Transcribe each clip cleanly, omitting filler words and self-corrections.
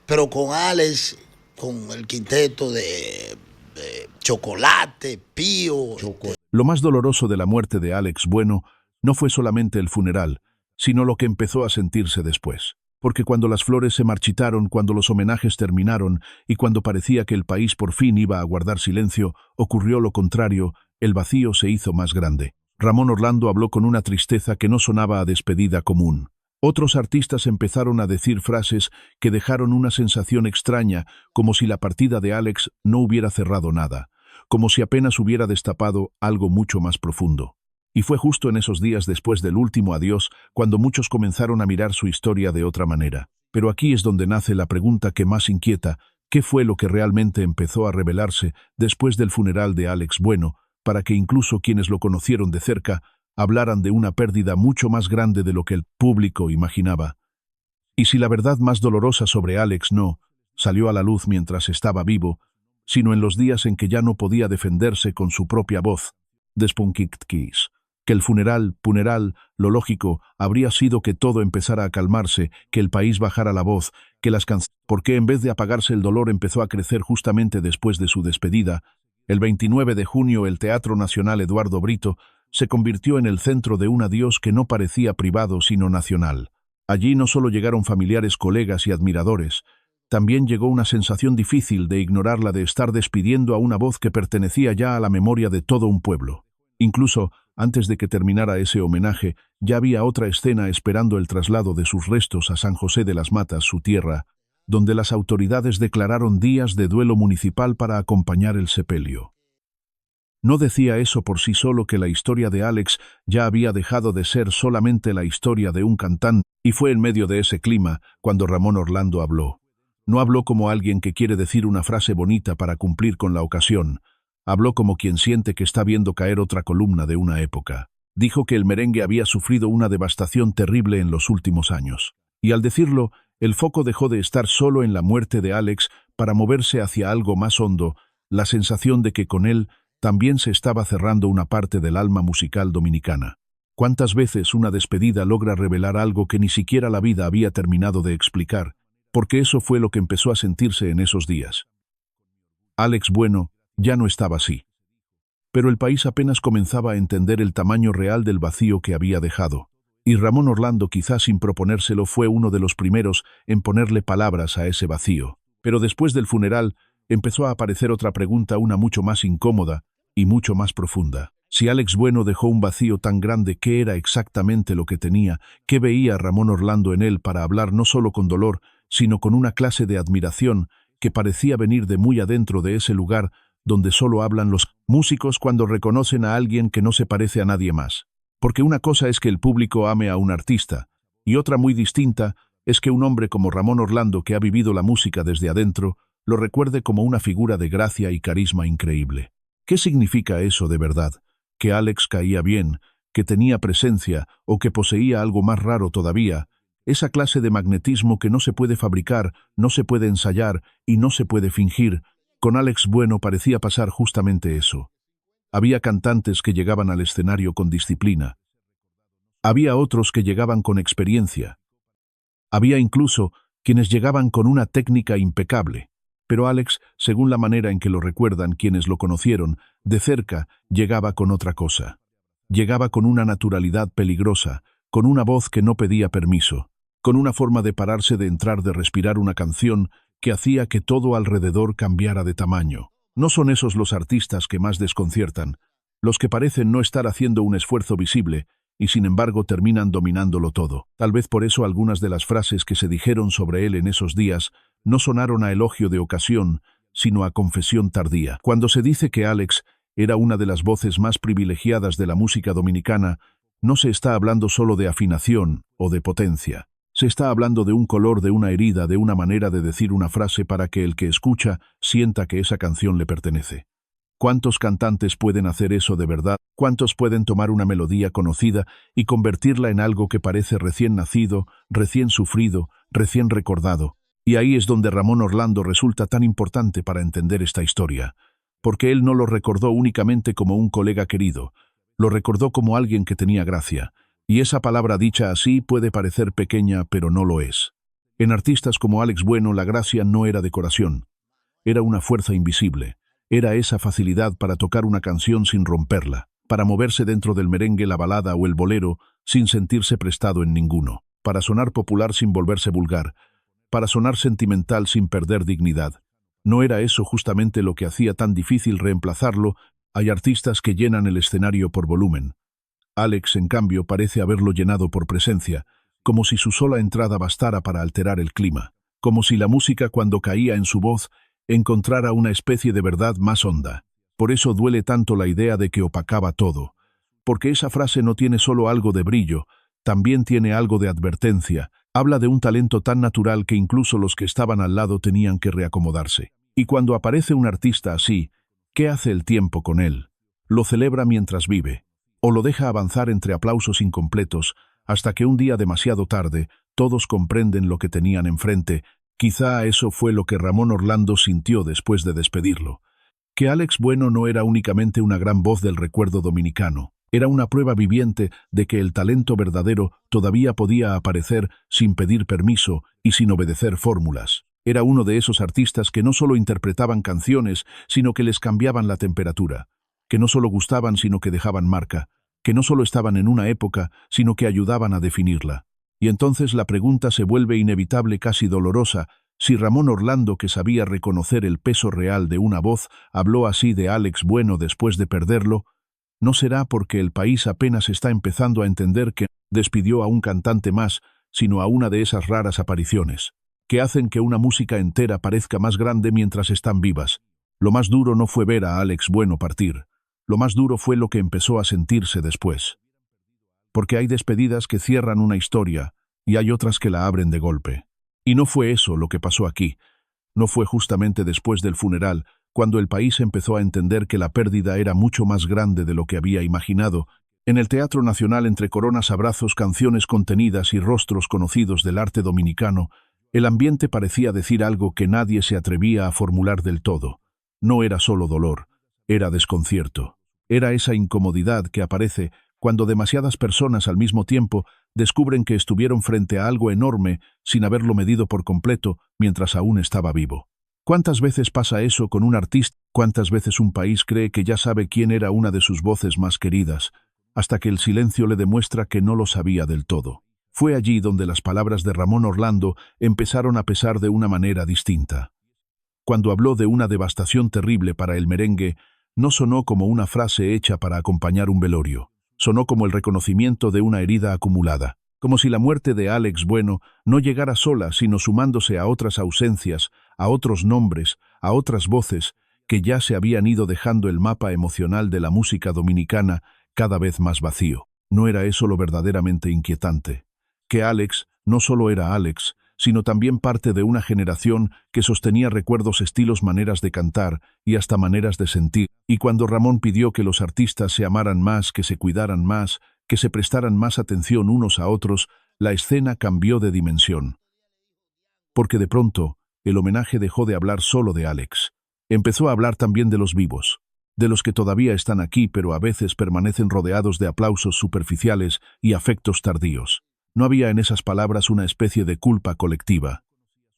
Pero con Alex, con el quinteto de Chocolate, Pío. Lo más doloroso de la muerte de Alex Bueno no fue solamente el funeral, sino lo que empezó a sentirse después. Porque cuando las flores se marchitaron, cuando los homenajes terminaron y cuando parecía que el país por fin iba a guardar silencio, ocurrió lo contrario, el vacío se hizo más grande. Ramón Orlando habló con una tristeza que no sonaba a despedida común. Otros artistas empezaron a decir frases que dejaron una sensación extraña, como si la partida de Alex no hubiera cerrado nada, como si apenas hubiera destapado algo mucho más profundo. Y fue justo en esos días después del último adiós cuando muchos comenzaron a mirar su historia de otra manera. Pero aquí es donde nace la pregunta que más inquieta: ¿qué fue lo que realmente empezó a revelarse después del funeral de Alex Bueno, para que incluso quienes lo conocieron de cerca hablaran de una pérdida mucho más grande de lo que el público imaginaba? Y si la verdad más dolorosa sobre Alex no salió a la luz mientras estaba vivo, sino en los días en que ya no podía defenderse con su propia voz, Despunkitkiss, que el funeral, lo lógico, habría sido que todo empezara a calmarse, que el país bajara la voz, que las canciones... Porque en vez de apagarse el dolor empezó a crecer justamente después de su despedida. El 29 de junio el Teatro Nacional Eduardo Brito se convirtió en el centro de un adiós que no parecía privado sino nacional. Allí no solo llegaron familiares, colegas y admiradores, también llegó una sensación difícil de ignorarla, de estar despidiendo a una voz que pertenecía ya a la memoria de todo un pueblo. Incluso, antes de que terminara ese homenaje, ya había otra escena esperando el traslado de sus restos a San José de las Matas, su tierra, donde las autoridades declararon días de duelo municipal para acompañar el sepelio. No decía eso por sí solo que la historia de Alex ya había dejado de ser solamente la historia de un cantante, y fue en medio de ese clima cuando Ramón Orlando habló. No habló como alguien que quiere decir una frase bonita para cumplir con la ocasión. Habló como quien siente que está viendo caer otra columna de una época. Dijo que el merengue había sufrido una devastación terrible en los últimos años. Y al decirlo, el foco dejó de estar solo en la muerte de Alex para moverse hacia algo más hondo, la sensación de que con él también se estaba cerrando una parte del alma musical dominicana. ¿Cuántas veces una despedida logra revelar algo que ni siquiera la vida había terminado de explicar? Porque eso fue lo que empezó a sentirse en esos días. Alex Bueno ya no estaba así. Pero el país apenas comenzaba a entender el tamaño real del vacío que había dejado. Y Ramón Orlando, quizás sin proponérselo, fue uno de los primeros en ponerle palabras a ese vacío. Pero después del funeral empezó a aparecer otra pregunta, una mucho más incómoda y mucho más profunda. Si Alex Bueno dejó un vacío tan grande, ¿qué era exactamente lo que tenía? ¿Qué veía Ramón Orlando en él para hablar no solo con dolor, sino con una clase de admiración que parecía venir de muy adentro de ese lugar donde solo hablan los músicos cuando reconocen a alguien que no se parece a nadie más? Porque una cosa es que el público ame a un artista, y otra muy distinta es que un hombre como Ramón Orlando, que ha vivido la música desde adentro, lo recuerde como una figura de gracia y carisma increíble. ¿Qué significa eso de verdad? ¿Que Alex caía bien, que tenía presencia o que poseía algo más raro todavía? Esa clase de magnetismo que no se puede fabricar, no se puede ensayar y no se puede fingir. Con Alex Bueno parecía pasar justamente eso. Había cantantes que llegaban al escenario con disciplina. Había otros que llegaban con experiencia. Había incluso quienes llegaban con una técnica impecable. Pero Alex, según la manera en que lo recuerdan quienes lo conocieron de cerca, llegaba con otra cosa. Llegaba con una naturalidad peligrosa, con una voz que no pedía permiso, con una forma de pararse, de entrar, de respirar una canción que hacía que todo alrededor cambiara de tamaño. No son esos los artistas que más desconciertan, los que parecen no estar haciendo un esfuerzo visible y sin embargo terminan dominándolo todo. Tal vez por eso algunas de las frases que se dijeron sobre él en esos días no sonaron a elogio de ocasión, sino a confesión tardía. Cuando se dice que Alex era una de las voces más privilegiadas de la música dominicana, no se está hablando solo de afinación o de potencia. Se está hablando de un color, de una herida, de una manera de decir una frase para que el que escucha sienta que esa canción le pertenece. ¿Cuántos cantantes pueden hacer eso de verdad? ¿Cuántos pueden tomar una melodía conocida y convertirla en algo que parece recién nacido, recién sufrido, recién recordado? Y ahí es donde Ramón Orlando resulta tan importante para entender esta historia, porque él no lo recordó únicamente como un colega querido, lo recordó como alguien que tenía gracia, y esa palabra dicha así puede parecer pequeña, pero no lo es. En artistas como Alex Bueno, la gracia no era decoración, era una fuerza invisible, era esa facilidad para tocar una canción sin romperla, para moverse dentro del merengue, la balada o el bolero sin sentirse prestado en ninguno, para sonar popular sin volverse vulgar, para sonar sentimental sin perder dignidad. ¿No era eso justamente lo que hacía tan difícil reemplazarlo? Hay artistas que llenan el escenario por volumen. Alex, en cambio, parece haberlo llenado por presencia, como si su sola entrada bastara para alterar el clima, como si la música, cuando caía en su voz, encontrara una especie de verdad más honda. Por eso duele tanto la idea de que opacaba todo, porque esa frase no tiene solo algo de brillo, también tiene algo de advertencia. Habla de un talento tan natural que incluso los que estaban al lado tenían que reacomodarse. Y cuando aparece un artista así, ¿qué hace el tiempo con él? Lo celebra mientras vive, o lo deja avanzar entre aplausos incompletos, hasta que un día demasiado tarde, todos comprenden lo que tenían enfrente. Quizá eso fue lo que Ramón Orlando sintió después de despedirlo. Que Alex Bueno no era únicamente una gran voz del recuerdo dominicano, era una prueba viviente de que el talento verdadero todavía podía aparecer sin pedir permiso y sin obedecer fórmulas. Era uno de esos artistas que no solo interpretaban canciones, sino que les cambiaban la temperatura, que no solo gustaban, sino que dejaban marca, que no solo estaban en una época, sino que ayudaban a definirla. Y entonces la pregunta se vuelve inevitable, casi dolorosa. Si Ramón Orlando, que sabía reconocer el peso real de una voz, habló así de Alex Bueno después de perderlo, ¿no será porque el país apenas está empezando a entender que despidió a un cantante más, sino a una de esas raras apariciones, que hacen que una música entera parezca más grande mientras están vivas? Lo más duro no fue ver a Alex Bueno partir, lo más duro fue lo que empezó a sentirse después. Porque hay despedidas que cierran una historia y hay otras que la abren de golpe. Y no fue eso lo que pasó aquí. No fue justamente después del funeral, cuando el país empezó a entender que la pérdida era mucho más grande de lo que había imaginado. En el Teatro Nacional, entre coronas, abrazos, canciones contenidas y rostros conocidos del arte dominicano, el ambiente parecía decir algo que nadie se atrevía a formular del todo. No era solo dolor, era desconcierto. Era esa incomodidad que aparece cuando demasiadas personas al mismo tiempo descubren que estuvieron frente a algo enorme sin haberlo medido por completo mientras aún estaba vivo. ¿Cuántas veces pasa eso con un artista? ¿Cuántas veces un país cree que ya sabe quién era una de sus voces más queridas, hasta que el silencio le demuestra que no lo sabía del todo? Fue allí donde las palabras de Ramón Orlando empezaron a pesar de una manera distinta. Cuando habló de una devastación terrible para el merengue, no sonó como una frase hecha para acompañar un velorio. Sonó como el reconocimiento de una herida acumulada, como si la muerte de Alex Bueno no llegara sola, sino sumándose a otras ausencias, a otros nombres, a otras voces que ya se habían ido dejando el mapa emocional de la música dominicana cada vez más vacío. ¿No era eso lo verdaderamente inquietante? Que Alex no solo era Alex, sino también parte de una generación que sostenía recuerdos, estilos, maneras de cantar y hasta maneras de sentir. Y cuando Ramón pidió que los artistas se amaran más, que se cuidaran más, que se prestaran más atención unos a otros, la escena cambió de dimensión. Porque de pronto, el homenaje dejó de hablar solo de Alex. Empezó a hablar también de los vivos, de los que todavía están aquí pero a veces permanecen rodeados de aplausos superficiales y afectos tardíos. No había en esas palabras una especie de culpa colectiva.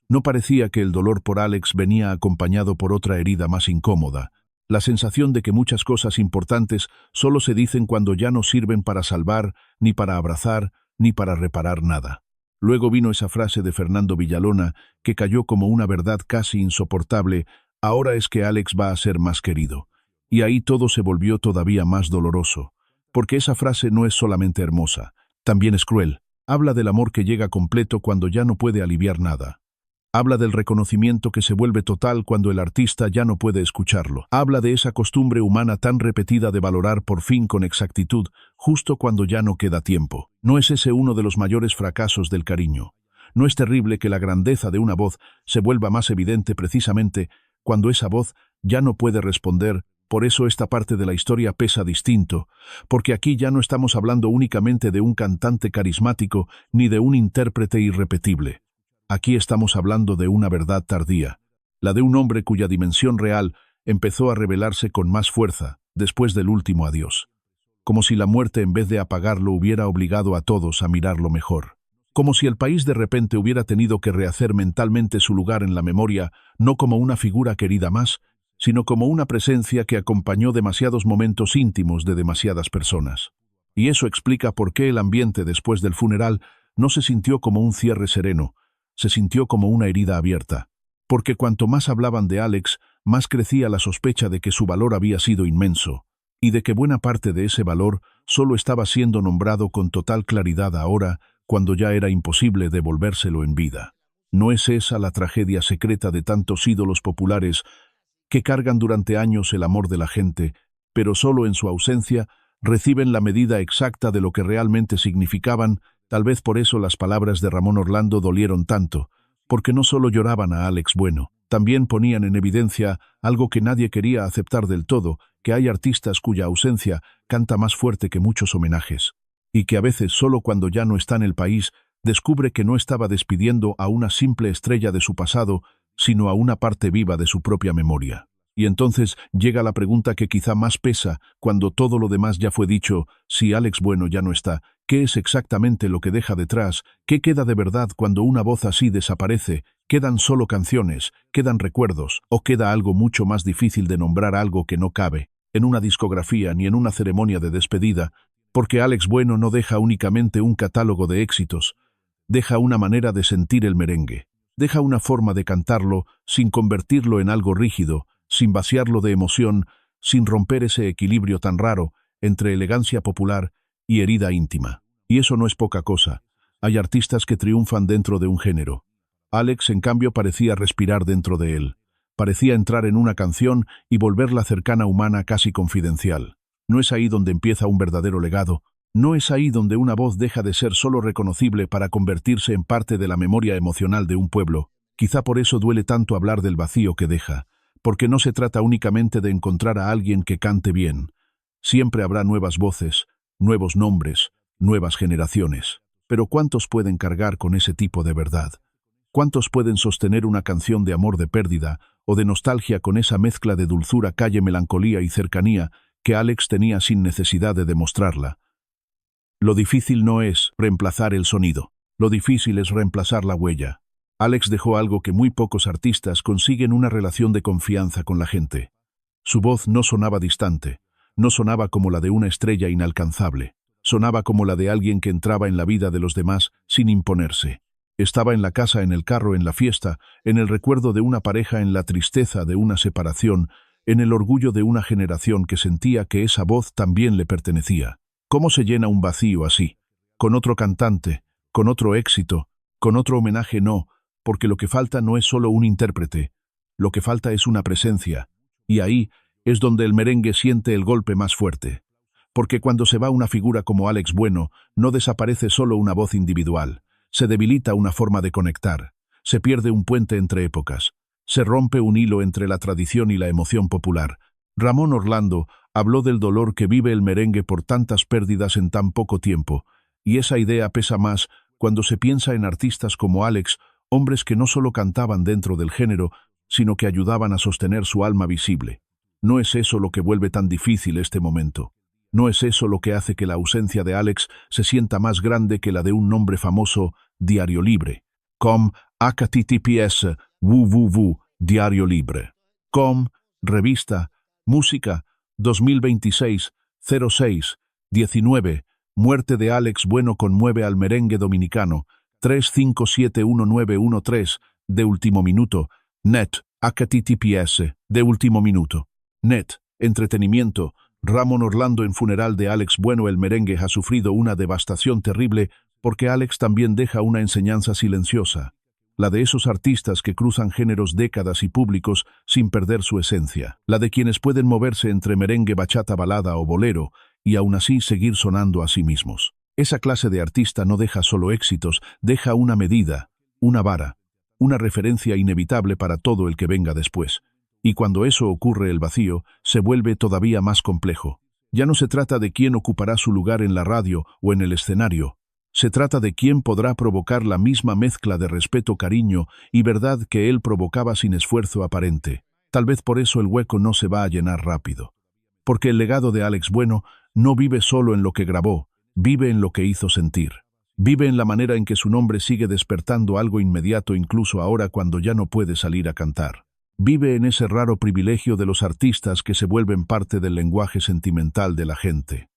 No parecía que el dolor por Alex venía acompañado por otra herida más incómoda, la sensación de que muchas cosas importantes solo se dicen cuando ya no sirven para salvar, ni para abrazar, ni para reparar nada. Luego vino esa frase de Fernando Villalona que cayó como una verdad casi insoportable: ahora es que Alex va a ser más querido. Y ahí todo se volvió todavía más doloroso, porque esa frase no es solamente hermosa, también es cruel. Habla del amor que llega completo cuando ya no puede aliviar nada. Habla del reconocimiento que se vuelve total cuando el artista ya no puede escucharlo. Habla de esa costumbre humana tan repetida de valorar por fin con exactitud, justo cuando ya no queda tiempo. ¿No es ese uno de los mayores fracasos del cariño? ¿No es terrible que la grandeza de una voz se vuelva más evidente precisamente cuando esa voz ya no puede responder? Por eso esta parte de la historia pesa distinto, porque aquí ya no estamos hablando únicamente de un cantante carismático ni de un intérprete irrepetible. Aquí estamos hablando de una verdad tardía, la de un hombre cuya dimensión real empezó a revelarse con más fuerza después del último adiós, como si la muerte en vez de apagarlo hubiera obligado a todos a mirarlo mejor. como si el país de repente hubiera tenido que rehacer mentalmente su lugar en la memoria, no como una figura querida más, sino como una presencia que acompañó demasiados momentos íntimos de demasiadas personas. Y eso explica por qué el ambiente después del funeral no se sintió como un cierre sereno, se sintió como una herida abierta. Porque cuanto más hablaban de Alex, más crecía la sospecha de que su valor había sido inmenso, y de que buena parte de ese valor solo estaba siendo nombrado con total claridad ahora, cuando ya era imposible devolvérselo en vida. ¿No es esa la tragedia secreta de tantos ídolos populares que cargan durante años el amor de la gente, pero solo en su ausencia reciben la medida exacta de lo que realmente significaban? Tal vez por eso las palabras de Ramón Orlando dolieron tanto, porque no solo lloraban a Alex Bueno, también ponían en evidencia algo que nadie quería aceptar del todo, que hay artistas cuya ausencia canta más fuerte que muchos homenajes, y que a veces solo cuando ya no está en el país descubre que no estaba despidiendo a una simple estrella de su pasado, sino a una parte viva de su propia memoria. Y entonces llega la pregunta que quizá más pesa cuando todo lo demás ya fue dicho: si Alex Bueno ya no está, ¿qué es exactamente lo que deja detrás? ¿Qué queda de verdad cuando una voz así desaparece? ¿Quedan solo canciones? ¿Quedan recuerdos? ¿O queda algo mucho más difícil de nombrar, algo que no cabe en una discografía ni en una ceremonia de despedida? Porque Alex Bueno no deja únicamente un catálogo de éxitos, deja una manera de sentir el merengue, deja una forma de cantarlo sin convertirlo en algo rígido, sin vaciarlo de emoción, sin romper ese equilibrio tan raro entre elegancia popular y herida íntima. Y eso no es poca cosa. Hay artistas que triunfan dentro de un género. Alex, en cambio, parecía respirar dentro de él. Parecía entrar en una canción y volverla cercana, humana, casi confidencial. No es ahí donde empieza un verdadero legado. No es ahí donde una voz deja de ser solo reconocible para convertirse en parte de la memoria emocional de un pueblo. Quizá por eso duele tanto hablar del vacío que deja, porque no se trata únicamente de encontrar a alguien que cante bien. Siempre habrá nuevas voces, nuevos nombres, nuevas generaciones. Pero ¿cuántos pueden cargar con ese tipo de verdad? ¿Cuántos pueden sostener una canción de amor, de pérdida o de nostalgia con esa mezcla de dulzura, calle, melancolía y cercanía que Alex tenía sin necesidad de demostrarla? Lo difícil no es reemplazar el sonido, lo difícil es reemplazar la huella. Alex dejó algo que muy pocos artistas consiguen: una relación de confianza con la gente. Su voz no sonaba distante, no sonaba como la de una estrella inalcanzable, sonaba como la de alguien que entraba en la vida de los demás sin imponerse. Estaba en la casa, en el carro, en la fiesta, en el recuerdo de una pareja, en la tristeza de una separación, en el orgullo de una generación que sentía que esa voz también le pertenecía. ¿Cómo se llena un vacío así? Con otro cantante, con otro éxito, con otro homenaje. No, porque lo que falta no es solo un intérprete, lo que falta es una presencia, y ahí es donde el merengue siente el golpe más fuerte. Porque cuando se va una figura como Alex Bueno, no desaparece solo una voz individual, se debilita una forma de conectar, se pierde un puente entre épocas, se rompe un hilo entre la tradición y la emoción popular. Ramón Orlando habló del dolor que vive el merengue por tantas pérdidas en tan poco tiempo, y esa idea pesa más cuando se piensa en artistas como Alex, hombres que no solo cantaban dentro del género, sino que ayudaban a sostener su alma visible. ¿No es eso lo que vuelve tan difícil este momento? ¿No es eso lo que hace que la ausencia de Alex se sienta más grande que la de un nombre famoso? Diario Libre. Com, https, Diario Libre. Com, revista, música, 2026, 06, 19, muerte de Alex Bueno conmueve al merengue dominicano, 3571913, de último minuto, net, https, de último minuto, net, entretenimiento. Ramón Orlando en funeral de Alex Bueno. El merengue ha sufrido una devastación terrible porque Alex también deja una enseñanza silenciosa, la de esos artistas que cruzan géneros, décadas y públicos sin perder su esencia, la de quienes pueden moverse entre merengue, bachata, balada o bolero y aún así seguir sonando a sí mismos. Esa clase de artista no deja solo éxitos, deja una medida, una vara, una referencia inevitable para todo el que venga después. Y cuando eso ocurre, el vacío se vuelve todavía más complejo. Ya no se trata de quién ocupará su lugar en la radio o en el escenario. Se trata de quién podrá provocar la misma mezcla de respeto, cariño y verdad que él provocaba sin esfuerzo aparente. Tal vez por eso el hueco no se va a llenar rápido. Porque el legado de Alex Bueno no vive solo en lo que grabó, vive en lo que hizo sentir. Vive en la manera en que su nombre sigue despertando algo inmediato incluso ahora cuando ya no puede salir a cantar. Vive en ese raro privilegio de los artistas que se vuelven parte del lenguaje sentimental de la gente.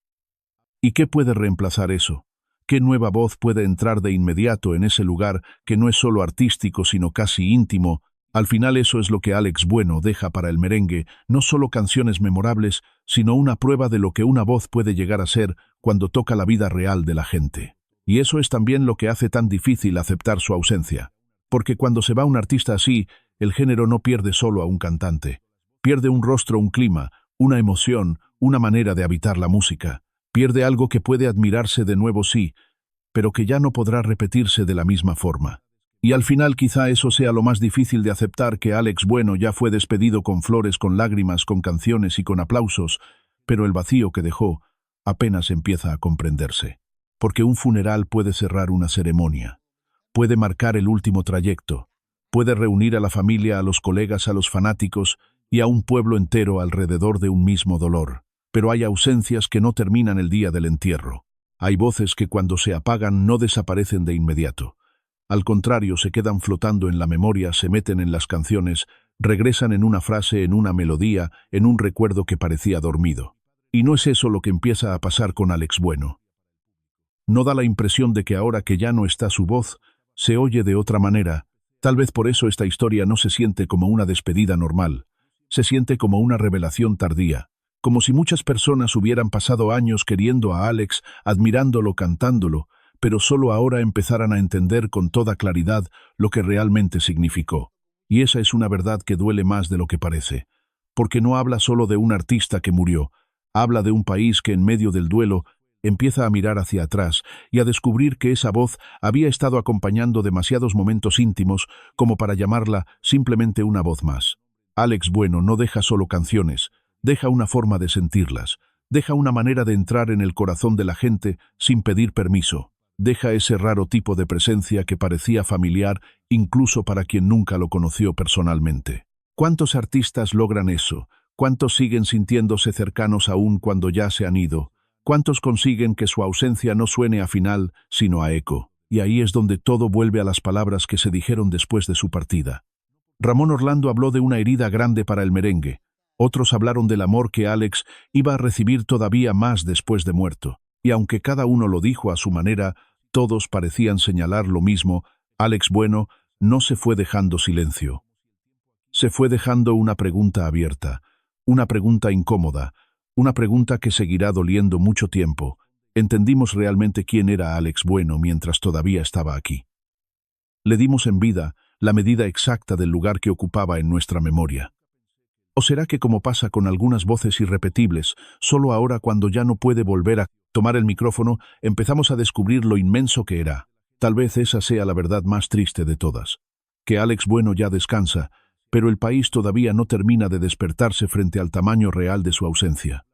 ¿Y qué puede reemplazar eso? ¿Qué nueva voz puede entrar de inmediato en ese lugar que no es solo artístico sino casi íntimo? Al final eso es lo que Alex Bueno deja para el merengue, no solo canciones memorables, sino una prueba de lo que una voz puede llegar a ser cuando toca la vida real de la gente. Y eso es también lo que hace tan difícil aceptar su ausencia. Porque cuando se va un artista así, el género no pierde solo a un cantante. Pierde un rostro, un clima, una emoción, una manera de habitar la música. Pierde algo que puede admirarse de nuevo sí, pero que ya no podrá repetirse de la misma forma. Y al final quizá eso sea lo más difícil de aceptar, que Alex Bueno ya fue despedido con flores, con lágrimas, con canciones y con aplausos, pero el vacío que dejó apenas empieza a comprenderse. Porque un funeral puede cerrar una ceremonia, puede marcar el último trayecto, puede reunir a la familia, a los colegas, a los fanáticos y a un pueblo entero alrededor de un mismo dolor. Pero hay ausencias que no terminan el día del entierro. Hay voces que cuando se apagan no desaparecen de inmediato. Al contrario, se quedan flotando en la memoria, se meten en las canciones, regresan en una frase, en una melodía, en un recuerdo que parecía dormido. Y no es eso lo que empieza a pasar con Alex Bueno. No da la impresión de que ahora que ya no está su voz, se oye de otra manera. Tal vez por eso esta historia no se siente como una despedida normal. Se siente como una revelación tardía. Como si muchas personas hubieran pasado años queriendo a Alex, admirándolo, cantándolo, pero solo ahora empezaran a entender con toda claridad lo que realmente significó. Y esa es una verdad que duele más de lo que parece, porque no habla solo de un artista que murió, habla de un país que en medio del duelo empieza a mirar hacia atrás y a descubrir que esa voz había estado acompañando demasiados momentos íntimos como para llamarla simplemente una voz más. Alex Bueno no deja solo canciones, deja una forma de sentirlas, deja una manera de entrar en el corazón de la gente sin pedir permiso, deja ese raro tipo de presencia que parecía familiar incluso para quien nunca lo conoció personalmente. ¿Cuántos artistas logran eso? ¿Cuántos siguen sintiéndose cercanos aún cuando ya se han ido? ¿Cuántos consiguen que su ausencia no suene a final, sino a eco? Y ahí es donde todo vuelve a las palabras que se dijeron después de su partida. Ramón Orlando habló de una herida grande para el merengue. Otros hablaron del amor que Alex iba a recibir todavía más después de muerto. Y aunque cada uno lo dijo a su manera, todos parecían señalar lo mismo. Alex Bueno no se fue dejando silencio. Se fue dejando una pregunta abierta, una pregunta incómoda, una pregunta que seguirá doliendo mucho tiempo. ¿Entendimos realmente quién era Alex Bueno mientras todavía estaba aquí? ¿Le dimos en vida la medida exacta del lugar que ocupaba en nuestra memoria? ¿O será que, como pasa con algunas voces irrepetibles, solo ahora cuando ya no puede volver a tomar el micrófono, empezamos a descubrir lo inmenso que era? Tal vez esa sea la verdad más triste de todas. Que Alex Bueno ya descansa, pero el país todavía no termina de despertarse frente al tamaño real de su ausencia.